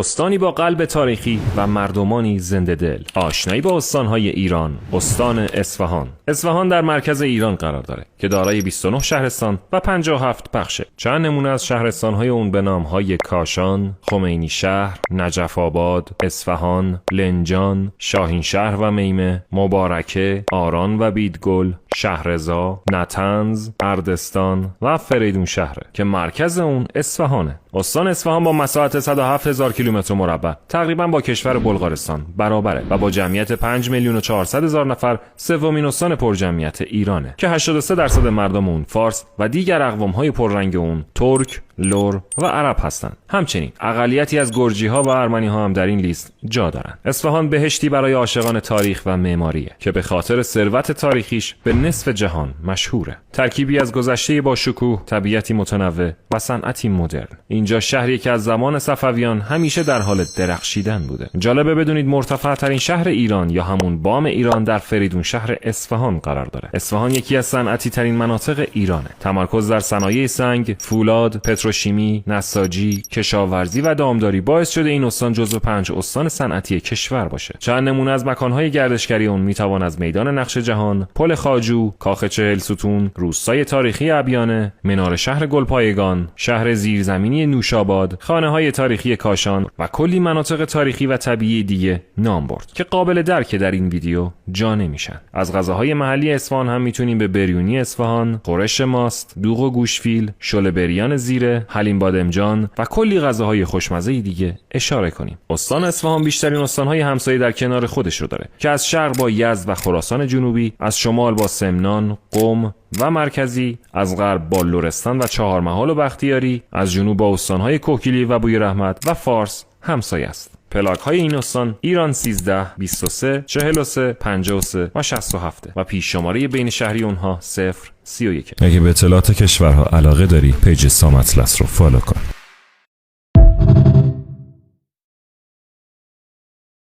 استانی با قلب تاریخی و مردمانی زنده دل. آشنایی با استانهای ایران. استان اصفهان. اصفهان در مرکز ایران قرار داره که دارای 29 شهرستان و 57 بخشه. چند نمونه از شهرستانهای اون به نامهای کاشان، خمینی شهر، نجف آباد، اصفهان، لنجان، شاهین شهر و میمه، مبارکه، آران و بیدگل، شهرضا، نطنز، اردستان و فریدون شهره که مرکز اون اصفهانه. استان اصفهان با مساحت 107,000 کیلومتر مربع تقریبا با کشور بلغارستان برابره و با جمعیت 5,400,000 نفر سومین استان پرجمعیت ایرانه که 83% مردم اون فارس و دیگر اقوام‌های پررنگ اون ترک، لر و عرب هستند. همچنین اقلیتی از گرجی‌ها و ارمنی‌ها هم در این لیست جا دارند. اصفهان بهشتی برای عاشقان تاریخ و معماریه که به خاطر ثروت تاریخیش به نصف جهان مشهوره. ترکیبی از گذشته با شکوه، طبیعتی متنوع و صنعتی مدرن. اینجا شهری که از زمان صفویان همیشه در حال درخشیدن بوده. جالبه بدونید مرتفع ترین شهر ایران یا همون بام ایران در فریدون شهر اصفهان قرار داره. اصفهان یکی از صنعتی ترین مناطق ایرانه. تمرکز در صنایع سنگ، فولاد، پتروشیمی، نساجی، کشاورزی و دامداری باعث شده این استان جزو 5 استان صنعتی کشور باشه. چند نمونه از مکان‌های گردشگری اون میتوان از میدان نقش جهان، پل خواجو، کاخ 40 ستون، روستای تاریخی ابیانه، منار شهر گلپایگان، شهر زیرزمینی نوشاباد، خانه‌های تاریخی کاشان و کلی مناطق تاریخی و طبیعی دیگه نام برد که قابل درک در این ویدیو جا نمیشن. از غذاهای محلی اصفهان هم میتونیم به بریونی اصفهان، خورش ماست، دوغ و گوشفیل، شل بریان زیره، حلیم بادمجان و کلی غذاهای خوشمزه دیگه اشاره کنیم. استان اصفهان بیشترین استانهای همسایه در کنار خودش رو داره که از شرق با یزد و خراسان جنوبی، از شمال با سمنان، قم و مرکزی، از غرب با لرستان و چهارمحال و بختیاری، از جنوب با استانهای کوکیلی و بویراحمد و فارس همسایه است. پلاک های این استان ایران 13 23 43 53 و 67 و پیش شماره بین شهری اونها 031. اگه به اطلاعات کشورها علاقه داری پیج سام اطلس رو فالو کن.